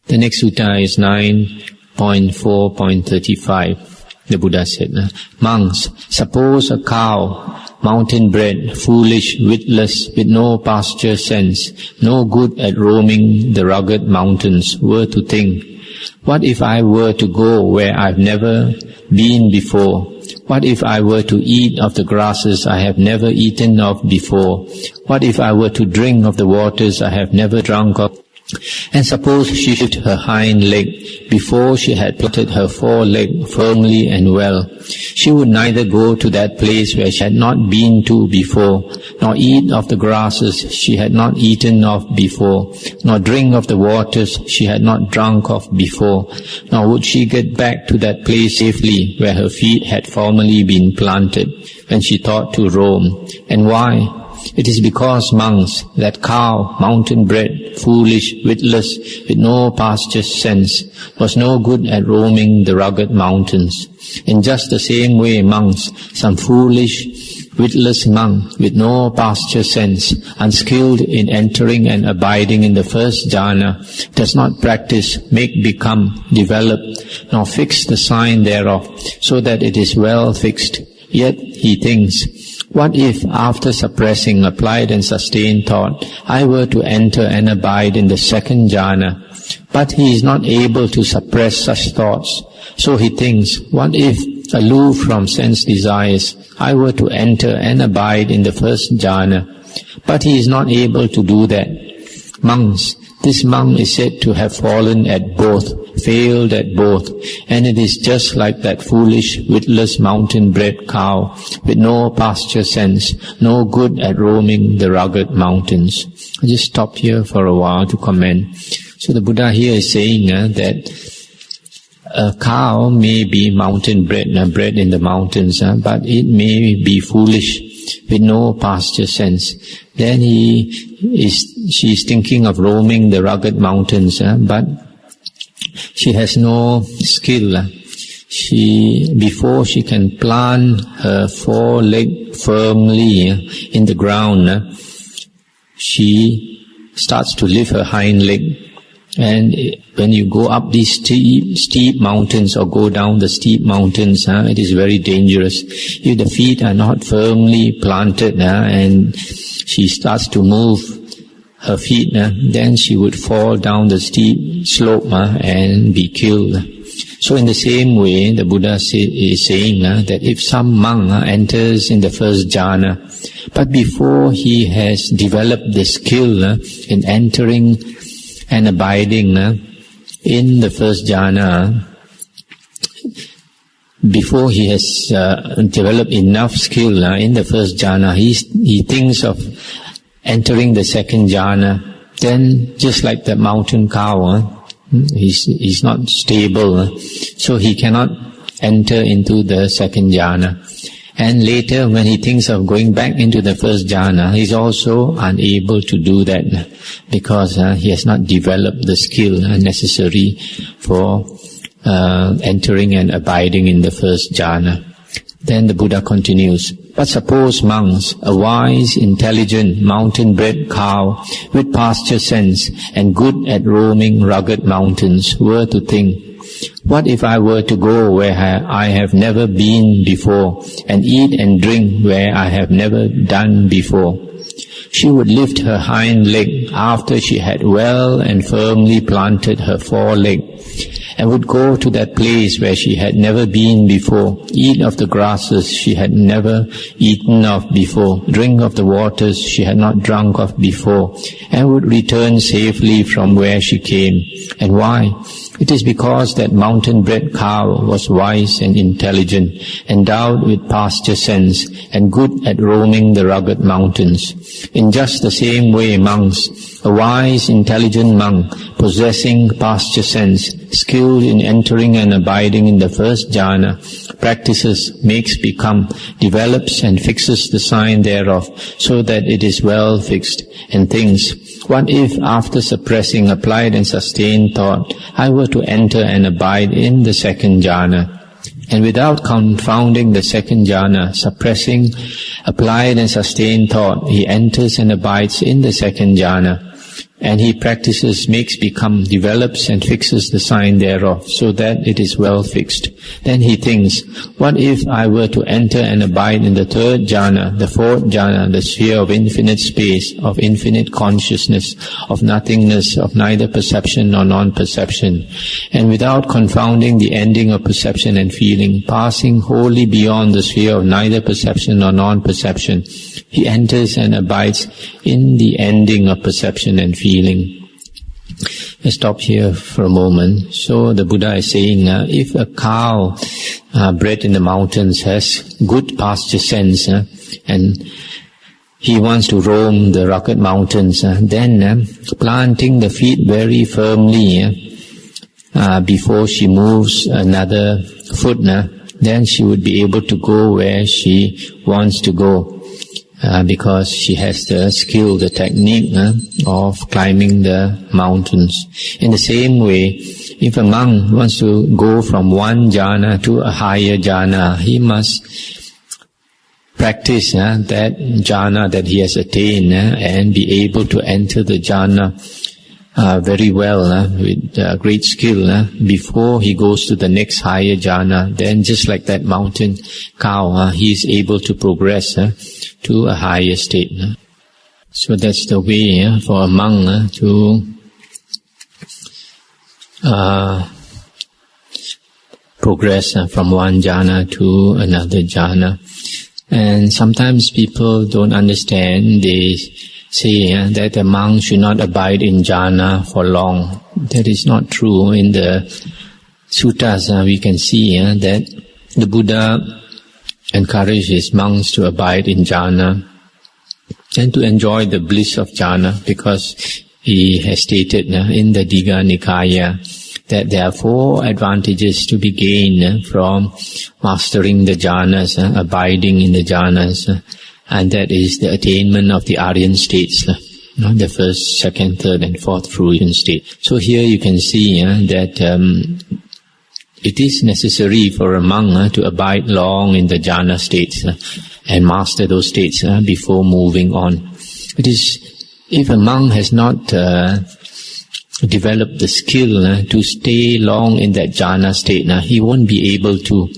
The next sutta is 9.4.35. The Buddha said, monks, suppose a cow, mountain-bred, foolish, witless, with no pasture sense, no good at roaming the rugged mountains, were to think, what if I were to go where I've never been before? What if I were to eat of the grasses I have never eaten of before? What if I were to drink of the waters I have never drunk of? And suppose she lifted her hind leg before she had planted her foreleg firmly and well. She would neither go to that place where she had not been to before, nor eat of the grasses she had not eaten of before, nor drink of the waters she had not drunk of before, nor would she get back to that place safely where her feet had formerly been planted, when she thought to roam. And why? It is because, monks, that cow, mountain-bred, foolish, witless, with no pasture sense, was no good at roaming the rugged mountains. In just the same way, monks, some foolish, witless monk with no pasture sense, unskilled in entering and abiding in the first jhana, does not practice, make, become, develop, nor fix the sign thereof, so that it is well fixed. Yet he thinks, what if, after suppressing applied and sustained thought, I were to enter and abide in the second jhana? But he is not able to suppress such thoughts. So he thinks, what if, aloof from sense desires, I were to enter and abide in the first jhana? But he is not able to do that. Monks, this monk is said to have fallen at both, failed at both, and it is just like that foolish, witless, mountain-bred cow, with no pasture sense, no good at roaming the rugged mountains. I just stop here for a while to comment. So the Buddha here is saying that a cow may be mountain-bred, bred in the mountains, but it may be foolish, with no pasture sense. Then she is thinking of roaming the rugged mountains, but she has no skill. Before she can plant her foreleg firmly in the ground, she starts to lift her hind leg. And when you go up these steep mountains or go down the steep mountains, it is very dangerous. If the feet are not firmly planted and she starts to move her feet, then she would fall down the steep slope and be killed. So in the same way, the Buddha is saying that if some monk enters in the first jhana, but before he has developed the skill in entering and abiding in the first jhana, before he has developed enough skill in the first jhana, he thinks of entering the second jhana. Then, just like the mountain cow, he's not stable, so he cannot enter into the second jhana. And later, when he thinks of going back into the first jhana, he's also unable to do that because he has not developed the skill necessary for entering and abiding in the first jhana. Then the Buddha continues, but suppose, monks, a wise, intelligent, mountain-bred cow with pasture sense and good at roaming rugged mountains were to think, what if I were to go where I have never been before, and eat and drink where I have never done before? She would lift her hind leg after she had well and firmly planted her foreleg, and would go to that place where she had never been before, eat of the grasses she had never eaten of before, drink of the waters she had not drunk of before, and would return safely from where she came. And why? It is because that mountain-bred cow was wise and intelligent, endowed with pasture sense, and good at roaming the rugged mountains. In just the same way, monks, a wise, intelligent monk, possessing pasture sense, skilled in entering and abiding in the first jhana, practices, makes, become, develops and fixes the sign thereof, so that it is well fixed, and thinks, what if, after suppressing applied and sustained thought, I were to enter and abide in the second jhana? And without confounding the second jhana, suppressing applied and sustained thought, he enters and abides in the second jhana. and he practices, makes, become, develops and fixes the sign thereof, so that it is well fixed. Then he thinks, what if I were to enter and abide in the third jhana, the fourth jhana, the sphere of infinite space, of infinite consciousness, of nothingness, of neither perception nor non-perception, and without confounding the ending of perception and feeling, passing wholly beyond the sphere of neither perception nor non-perception, he enters and abides in the ending of perception and feeling. Let's stop here for a moment. So the Buddha is saying, if a cow bred in the mountains has good pasture sense, and he wants to roam the rugged mountains, then planting the feet very firmly before she moves another foot, then she would be able to go where she wants to go. Because she has the skill, the technique of climbing the mountains. In the same way, if a monk wants to go from one jhana to a higher jhana, he must practice that jhana that he has attained and be able to enter the jhana very well with great skill before he goes to the next higher jhana. Then just like that mountain cow, he is able to progress to a higher state. So that's the way for a monk to progress from one jhana to another jhana. And sometimes people don't understand. They say that a monk should not abide in jhana for long. That is not true. In the suttas we can see that the Buddha encouraged his monks to abide in jhana and to enjoy the bliss of jhana, because he has stated in the Anguttara Nikaya that there are 4 advantages to be gained from mastering the jhanas, abiding in the jhanas, and that is the attainment of the Aryan states, the first, second, third and fourth fruition state. So here you can see that it is necessary for a monk to abide long in the jhana states and master those states before moving on. It is, if a monk has not developed the skill to stay long in that jhana state, he won't be able to.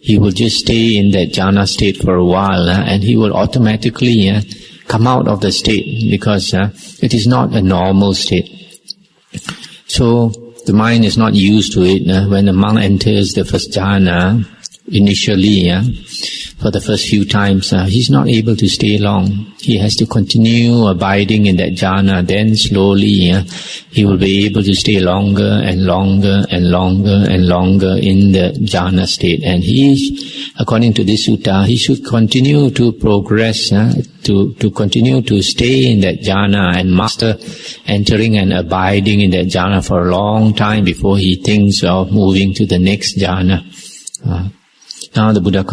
He will just stay in that jhana state for a while and he will automatically come out of the state, because it is not a normal state. So the mind is not used to it. When the monk enters the first jhana, initially, for the first few times, he's not able to stay long. He has to continue abiding in that jhana. Then slowly, he will be able to stay longer and longer and longer and longer in the jhana state. And he, according to this sutta, he should continue to progress, to continue to stay in that jhana and master entering and abiding in that jhana for a long time before he thinks of moving to the next jhana. Now the Buddha,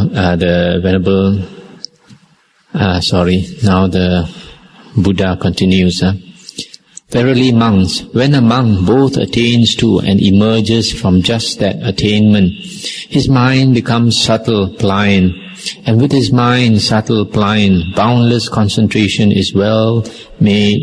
now the Buddha continues. Verily monks, when a monk both attains to and emerges from just that attainment, his mind becomes subtle, pliant, and with his mind subtle, pliant, boundless concentration is well made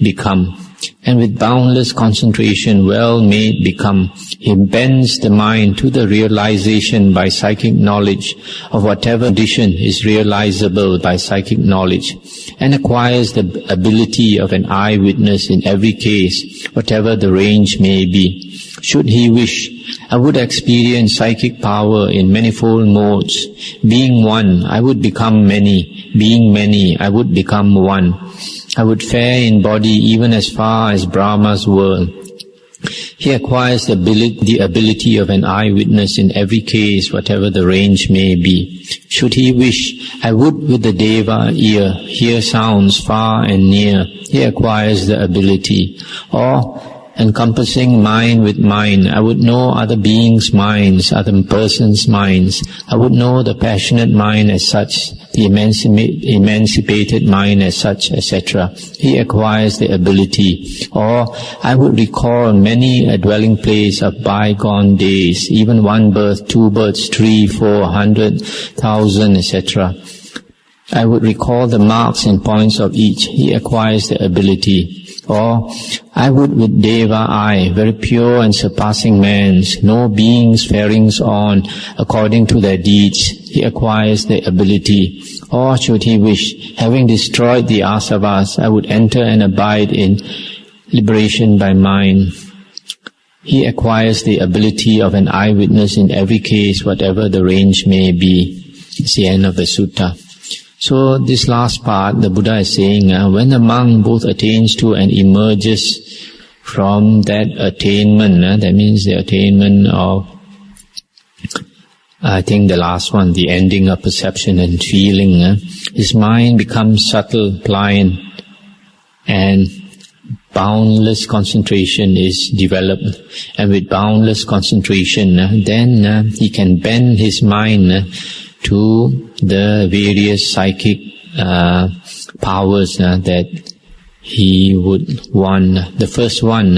become. And with boundless concentration well made become, he bends the mind to the realization by psychic knowledge of whatever condition is realizable by psychic knowledge, and acquires the ability of an eyewitness in every case, whatever the range may be. Should he wish, I would experience psychic power in manifold modes. Being one, I would become many. Being many, I would become one. I would fare in body even as far as Brahma's world. He acquires the ability of an eyewitness in every case, whatever the range may be. Should he wish, I would with the Deva ear hear sounds far and near. He acquires the ability. Or, encompassing mind with mind, I would know other beings' minds, other persons' minds. I would know the passionate mind as such, the emancipated mind as such, etc. He acquires the ability. Or I would recall many a dwelling place of bygone days, even 1 birth, 2 births, 3, 4, 100,000, etc. I would recall the marks and points of each. He acquires the ability. Or, I would with Deva eye, very pure and surpassing man's, no beings faring on according to their deeds, he acquires the ability. Or should he wish, having destroyed the asavas, I would enter and abide in liberation by mind. He acquires the ability of an eyewitness in every case, whatever the range may be. It's the end of the sutta. So this last part, the Buddha is saying, when the monk both attains to and emerges from that attainment, that means the attainment of, I think the last one, the ending of perception and feeling, his mind becomes subtle, pliant, and boundless concentration is developed. And with boundless concentration, then he can bend his mind to the various psychic powers that he would want. The first one,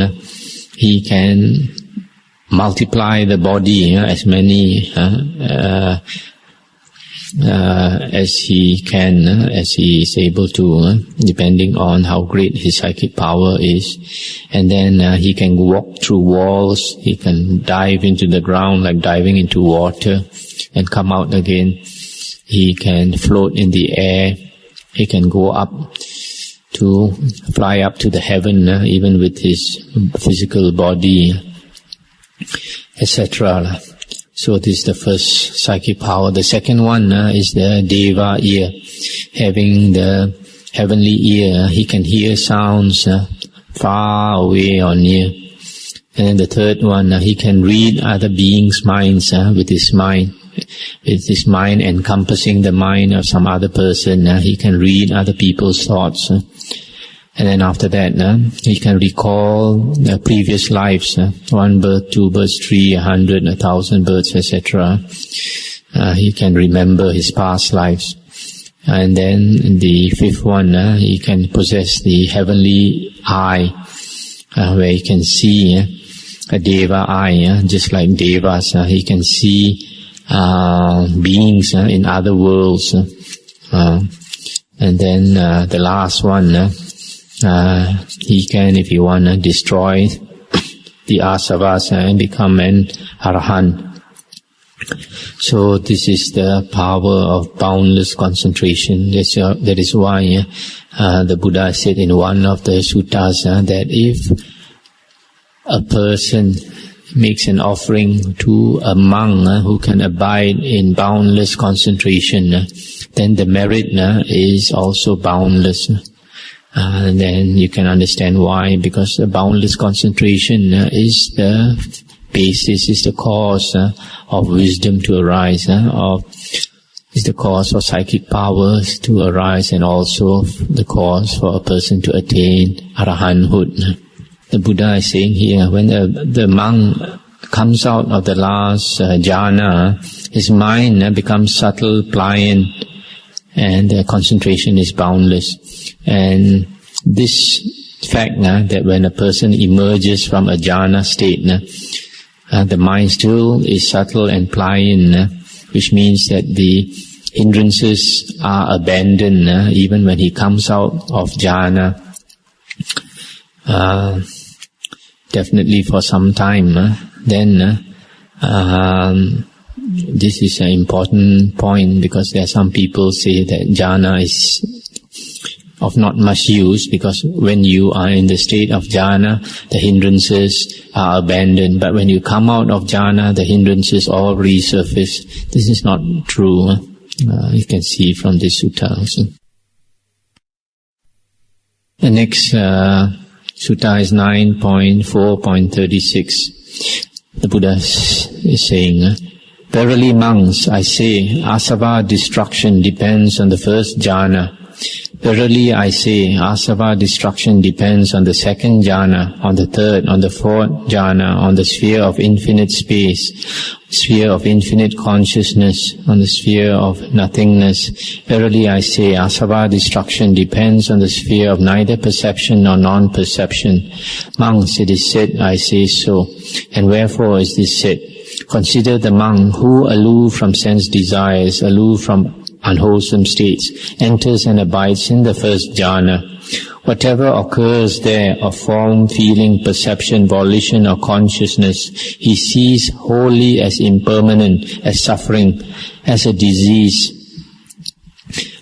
he can multiply the body as many as he can, as he is able to, depending on how great his psychic power is. And then he can walk through walls, he can dive into the ground like diving into water and come out again. He can float in the air, he can go up to, fly up to the heaven, even with his physical body, etc. So this is the first psychic power. The second one is the Deva ear. Having the heavenly ear, he can hear sounds far away or near. And then the third one, he can read other beings' minds with his mind. With his mind encompassing the mind of some other person, he can read other people's thoughts. And then after that, he can recall the previous lives, 1 birth, 2 births, 3, 100, 1,000 births, etc. He can remember his past lives. And then the fifth one, he can possess the heavenly eye, where he can see a Deva eye, just like Devas. He can see beings in other worlds. And then the last one, he can, if he want, destroy the asavas and become an arahant. So this is the power of boundless concentration. That is why the Buddha said in one of the suttas that if a person makes an offering to a monk who can abide in boundless concentration, then the merit is also boundless. And then you can understand why, because the boundless concentration is the basis, is the cause of wisdom to arise, is the cause of psychic powers to arise, and also the cause for a person to attain arahanthood. The Buddha is saying here, when the monk comes out of the last jhana, his mind becomes subtle, pliant, and the concentration is boundless. And this fact that when a person emerges from a jhana state, the mind still is subtle and pliant, which means that the hindrances are abandoned even when he comes out of jhana. Definitely for some time. Then this is an important point, because there are some people say that jhana is of not much use, because when you are in the state of jhana, the hindrances are abandoned. But when you come out of jhana, the hindrances all resurface. This is not true. You can see from this sutta also. The next sutta is 9.4.36. The Buddha is saying, verily monks, I say, asava destruction depends on the first jhana. Verily I say, asava destruction depends on the second jhana, on the third, on the fourth jhana, on the sphere of infinite space, sphere of infinite consciousness, on the sphere of nothingness. Verily I say, asava destruction depends on the sphere of neither perception nor non-perception. Monks, it is said, I say so. And wherefore is this said? Consider the monk who, aloof from sense desires, aloof from unwholesome states, enters and abides in the first jhana. Whatever occurs there of form, feeling, perception, volition or consciousness, he sees wholly as impermanent, as suffering, as a disease,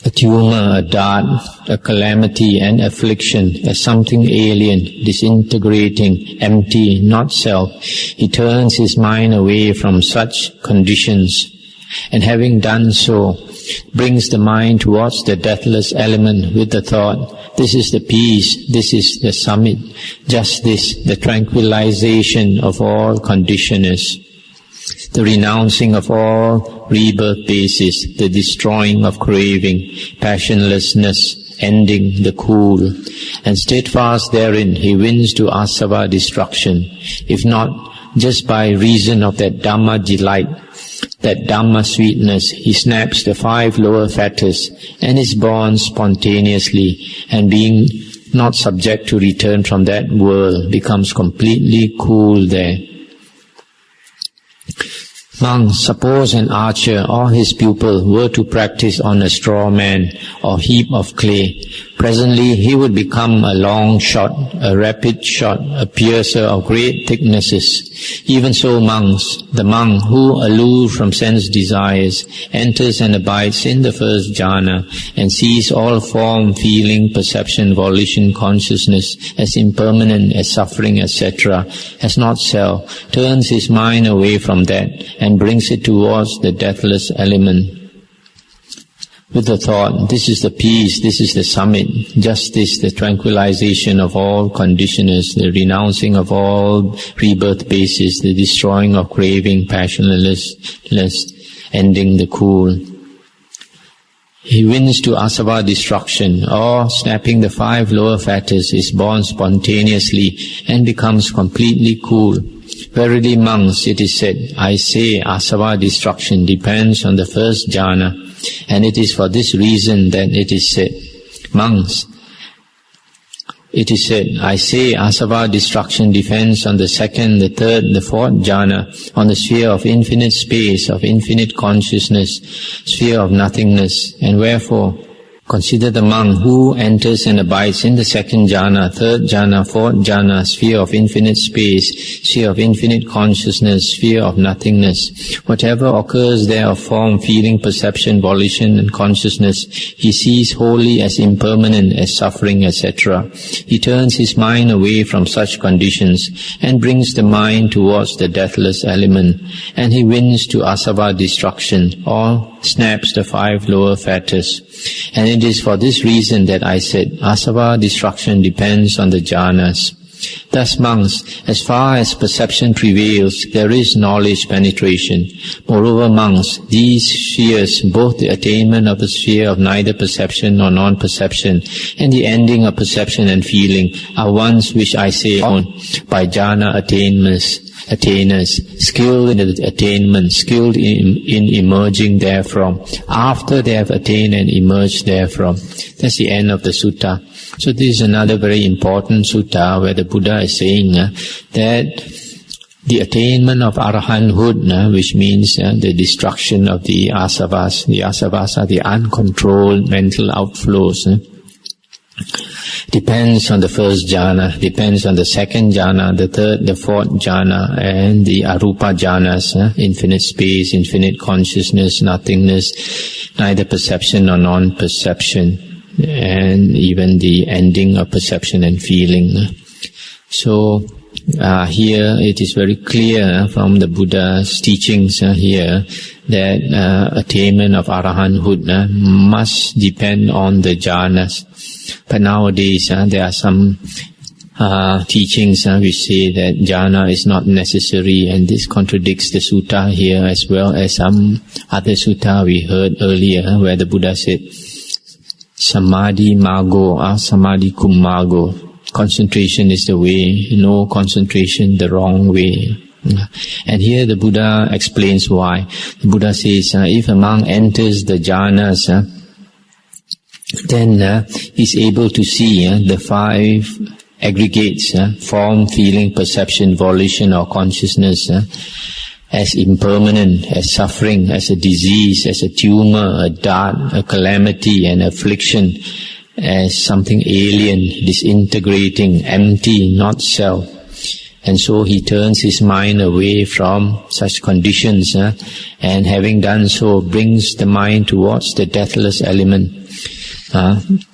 a tumor, a dart, a calamity and affliction, as something alien, disintegrating, empty, not self. He turns his mind away from such conditions, and having done so, brings the mind towards the deathless element with the thought, this is the peace, this is the summit, just this, the tranquilization of all conditioners, the renouncing of all rebirth bases, the destroying of craving, passionlessness, ending the cool, and steadfast therein he wins to asava destruction, if not just by reason of that Dhamma delight, that Dhamma sweetness. He snaps the 5 lower fetters and is born spontaneously, and being not subject to return from that world, becomes completely cool there. Monks, suppose an archer or his pupil were to practice on a straw man or heap of clay. Presently he would become a long shot, a rapid shot, a piercer of great thicknesses. Even so, monks, the monk who, aloof from sense desires, enters and abides in the first jhana and sees all form, feeling, perception, volition, consciousness as impermanent, as suffering, etc., as not self, turns his mind away from that and brings it towards the deathless element with the thought, this is the peace, this is the summit, just this, the tranquilization of all conditioners, the renouncing of all rebirth bases, the destroying of craving, passionless, ending the cool. He wins to asava destruction, or snapping the 5 lower fetters, is born spontaneously and becomes completely cool. Verily, monks, it is said, I say asava destruction depends on the first jhana, and it is for this reason that it is said, monks, it is said, I say asava destruction depends on the second, the third, the fourth jhana, on the sphere of infinite space, of infinite consciousness, sphere of nothingness, and wherefore, consider the monk who enters and abides in the second jhana, third jhana, fourth jhana, sphere of infinite space, sphere of infinite consciousness, sphere of nothingness. Whatever occurs there of form, feeling, perception, volition and consciousness, he sees wholly as impermanent, as suffering, etc. He turns his mind away from such conditions and brings the mind towards the deathless element, and he wins to asava destruction, or snaps the 5 lower fetters. And it is for this reason that I said, asava destruction depends on the jhanas. Thus, monks, as far as perception prevails, there is knowledge penetration. Moreover, monks, these spheres, both the attainment of the sphere of neither perception nor non-perception, and the ending of perception and feeling, are ones which I say on by jhana attainers, skilled in the attainment, skilled in emerging therefrom, after they have attained and emerged therefrom. That's the end of the sutta. So this is another very important sutta where the Buddha is saying that the attainment of arahanthood, which means the destruction of the asavas are the uncontrolled mental outflows, depends on the first jhana, depends on the second jhana, the third, the fourth jhana, and the arupa jhanas, infinite space, infinite consciousness, nothingness, neither perception nor non-perception, and even the ending of perception and feeling. So here it is very clear from the Buddha's teachings here that attainment of arahanthood must depend on the jhanas. But nowadays there are some teachings which say that jhana is not necessary, and this contradicts the sutta here as well as some other sutta we heard earlier where the Buddha said samadhi mago or samadhi kummago. Concentration is the way, no concentration the wrong way. And here the Buddha explains why. The Buddha says if a monk enters the jhanas, then he's able to see the 5 aggregates, form, feeling, perception, volition or consciousness, as impermanent, as suffering, as a disease, as a tumor, a dart, a calamity, an affliction, as something alien, disintegrating, empty, not self. And so he turns his mind away from such conditions, and having done so, brings the mind towards the deathless element,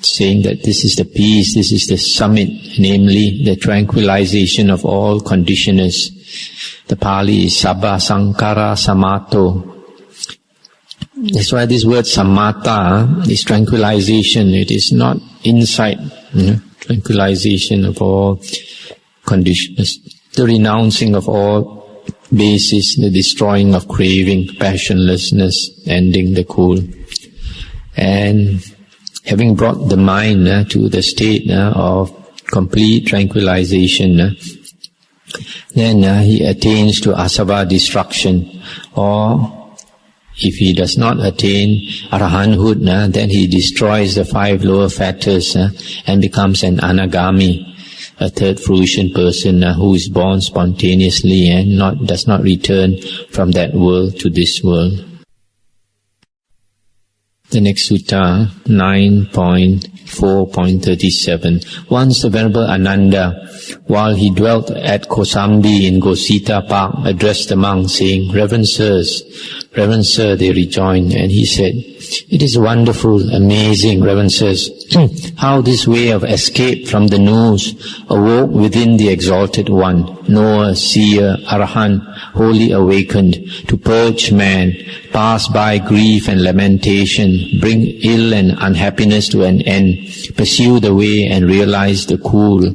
saying that this is the peace, this is the summit, namely the tranquilization of all conditioners. The Pali is Sabba Sankara Samato. That's why this word samatha is tranquilization. It is not insight, tranquilization of all conditions, the renouncing of all bases, the destroying of craving, passionlessness, ending the cool. And having brought the mind to the state of complete tranquilization, then he attains to asava destruction, or if he does not attain arahanthood, then he destroys the 5 lower factors and becomes an anagami, a third fruition person who is born spontaneously and does not return from that world to this world. The next sutta, 9.4.37. Once the Venerable Ananda, while he dwelt at Kosambi in Gosita Park, addressed the monks, saying, Reverend Sirs, Reverend Sir, they rejoined, and he said, It is wonderful, amazing, Reverend Sirs, how this way of escape from the noose awoke within the Exalted One, knower, seer, arahant, wholly awakened, to purge man, pass by grief and lamentation, bring ill and unhappiness to an end, pursue the way and realize the cool.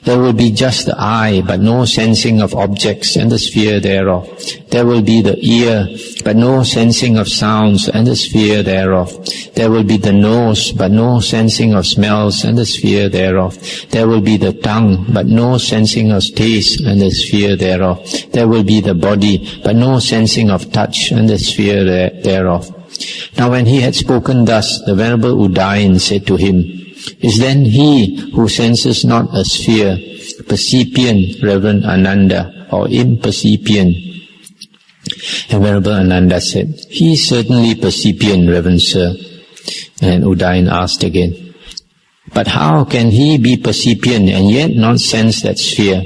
There will be just the eye, but no sensing of objects and the sphere thereof. There will be the ear, but no sensing of sounds and the sphere thereof. There will be the nose, but no sensing of smells and the sphere thereof. There will be the tongue, but no sensing of taste and the sphere thereof. There will be the body, but no sensing of touch and the sphere thereof. Now when he had spoken thus, the Venerable Udayan said to him, Is then he who senses not a sphere percipient, Reverend Ananda, or impercipient? And Venerable Ananda said, He is certainly percipient, Reverend Sir. And Udayan asked again, But how can he be percipient and yet not sense that sphere?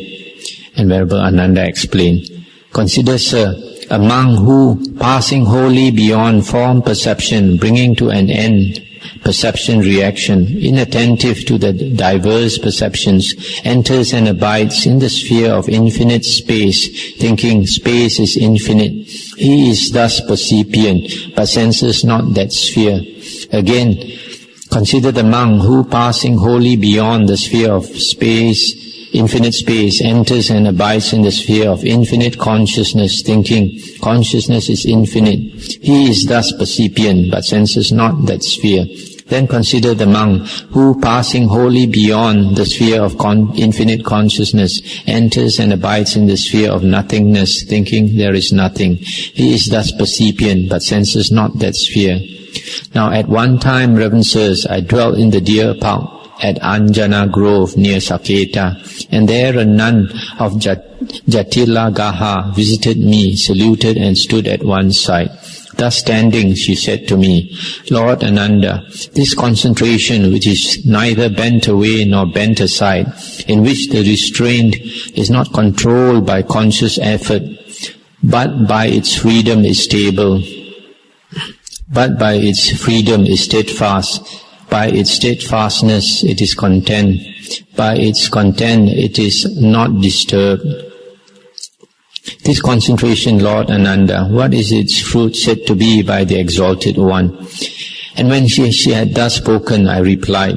And Venerable Ananda explained, Consider, sir, a monk who, passing wholly beyond form perception, bringing to an end perception reaction, inattentive to the diverse perceptions, enters and abides in the sphere of infinite space, thinking space is infinite. He is thus percipient, but senses not that sphere. Again, consider the monk who, passing wholly beyond the sphere of space, infinite space, enters and abides in the sphere of infinite consciousness, thinking consciousness is infinite. He is thus percipient, but senses not that sphere. Then consider the monk who, passing wholly beyond the sphere of infinite consciousness, enters and abides in the sphere of nothingness, thinking there is nothing. He is thus percipient, but senses not that sphere. Now at one time, Reverend Sirs, I dwelt in the deer park at Anjana Grove near Saketa, and there a nun of Jatila Gaha visited me, saluted and stood at one side. Thus standing, she said to me, Lord Ananda, this concentration which is neither bent away nor bent aside, in which the restraint is not controlled by conscious effort, but by its freedom is stable, but by its freedom is steadfast, by its steadfastness it is content, by its content it is not disturbed. This concentration, Lord Ananda, what is its fruit said to be by the Exalted One? And when she had thus spoken, I replied,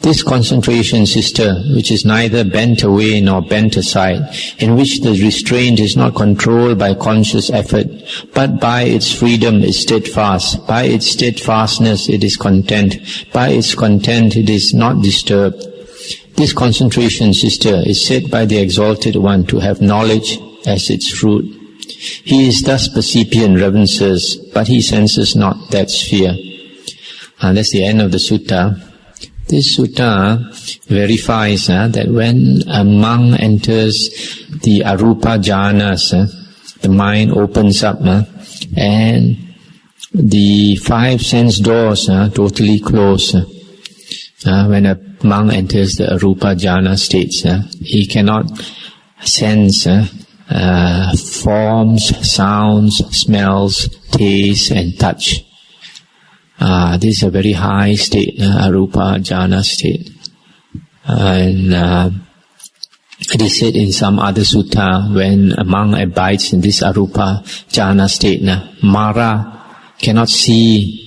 This concentration, sister, which is neither bent away nor bent aside, in which the restraint is not controlled by conscious effort, but by its freedom is steadfast, by its steadfastness it is content, by its content it is not disturbed. This concentration, sister, is said by the Exalted One to have knowledge as its fruit. He is thus percipient, Reverend Sirs, but he senses not that sphere. That's the end of the sutta. This sutta verifies that when a monk enters the arupa jhanas, the mind opens up and the 5 sense doors totally close. When a monk enters the arupa jhana states, he cannot sense forms, sounds, smells, taste and touch. This is a very high state, arupa jhana state. And it is said in some other sutta, when a monk abides in this arupa jhana state, Mara cannot see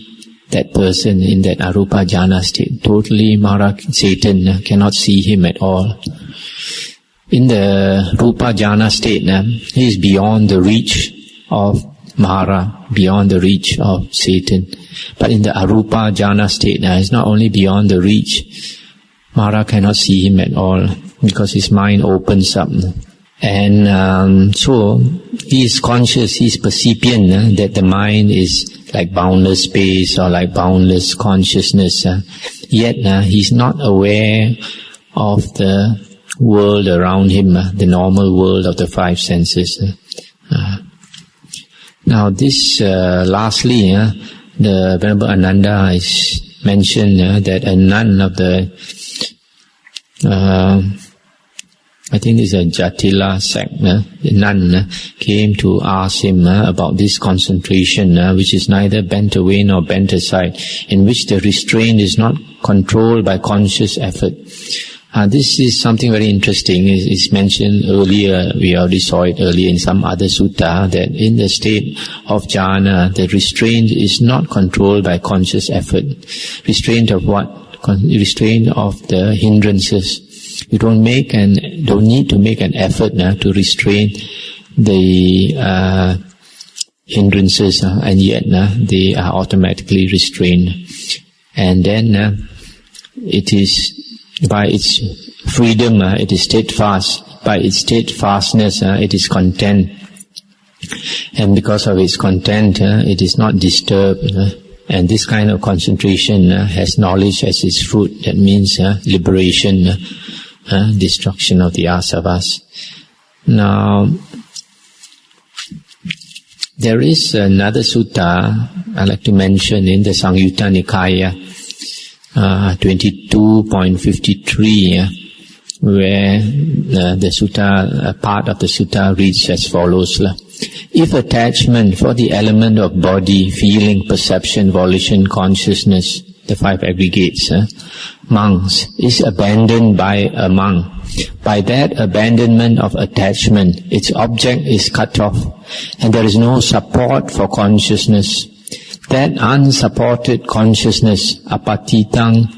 that person in that arupa jhana state. Totally Mara, Satan, cannot see him at all. In the rupa jhana state, he is beyond the reach of Mara, beyond the reach of Satan. But in the arupa jhana state, it's not only beyond the reach, Mara cannot see him at all, because his mind opens up. And so he is conscious, he is percipient that the mind is like boundless space or like boundless consciousness. Yet he is not aware of the world around him, the normal world of the five senses. Now this, lastly, the Venerable Ananda is mentioned that a nun of the, I think it's a Jatila sect, the nun came to ask him about this concentration, which is neither bent away nor bent aside, in which the restraint is not controlled by conscious effort. This is something very interesting. It's mentioned earlier, we already saw it earlier in some other sutta, that in the state of jhana, the restraint is not controlled by conscious effort. Restraint of what? Restraint of the hindrances. You don't need to make an effort to restrain the hindrances, and yet they are automatically restrained. And then it is by its freedom, it is steadfast. By its steadfastness, it is content. And because of its content, it is not disturbed. And this kind of concentration has knowledge as its fruit. That means liberation, destruction of the asavas. Now, there is another sutta I'd like to mention in the Anguttara Nikaya, 22.53, where the sutta, part of the sutta reads as follows. If attachment for the element of body, feeling, perception, volition, consciousness, the five aggregates, monks, is abandoned by a monk, by that abandonment of attachment, its object is cut off, and there is no support for consciousness. That unsupported consciousness, apatitang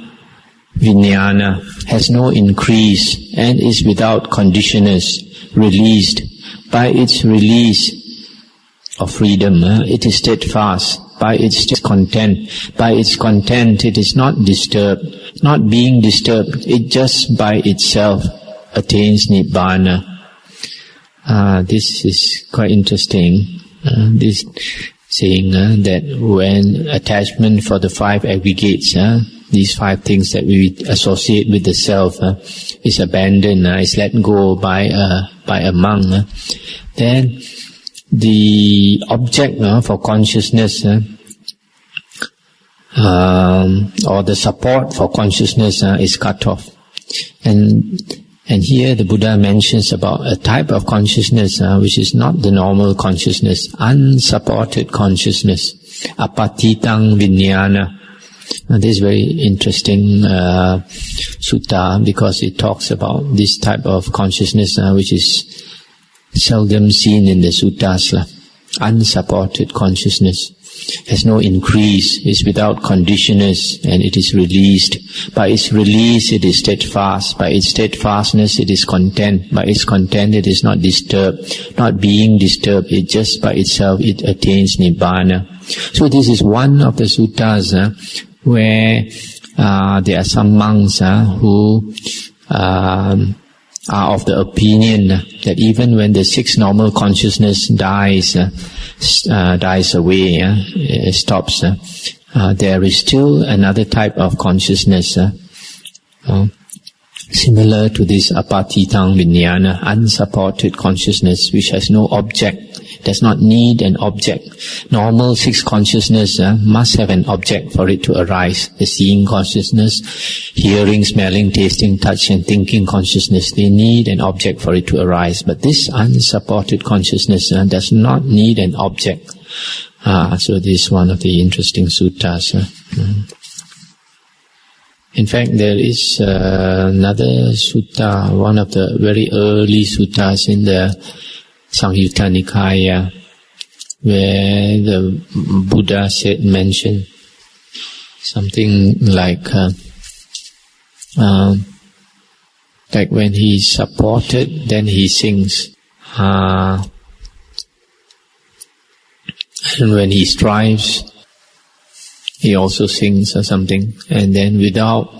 vijnana, has no increase and is without conditioners, released. By its release of freedom, it is steadfast. By its content, it is not disturbed. Not being disturbed, it just by itself attains nibbana. This is quite interesting. This saying that when attachment for the five aggregates, these five things that we associate with the self, is abandoned, is let go by a monk, then the object for consciousness, or the support for consciousness, is cut off. And here the Buddha mentions about a type of consciousness which is not the normal consciousness, unsupported consciousness, apatitang vijnana. This is very interesting sutta, because it talks about this type of consciousness which is seldom seen in the suttas. Unsupported consciousness has no increase, is without conditioners, and it is released. By its release it is steadfast. By its steadfastness it is content. By its content it is not disturbed. Not being disturbed, it just by itself it attains nibbana. So this is one of the suttas where there are some monks who are of the opinion that even when the six normal consciousness dies away, stops, there is still another type of consciousness Similar to this apatitang vijnana, unsupported consciousness which has no object, does not need an object. Normal six consciousness must have an object for it to arise. The seeing consciousness, hearing, smelling, tasting, touch and thinking consciousness, they need an object for it to arise. But this unsupported consciousness does not need an object. So this is one of the interesting suttas. In fact, there is another sutta, one of the very early suttas in the Anguttara Nikaya, where the Buddha mentioned something like when he is supported, then he sings. And when he strives, he also sings or something. And then without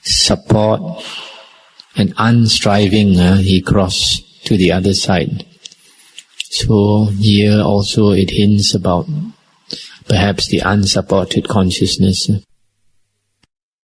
support and unstriving, he crosses to the other side. So here also it hints about perhaps the unsupported consciousness.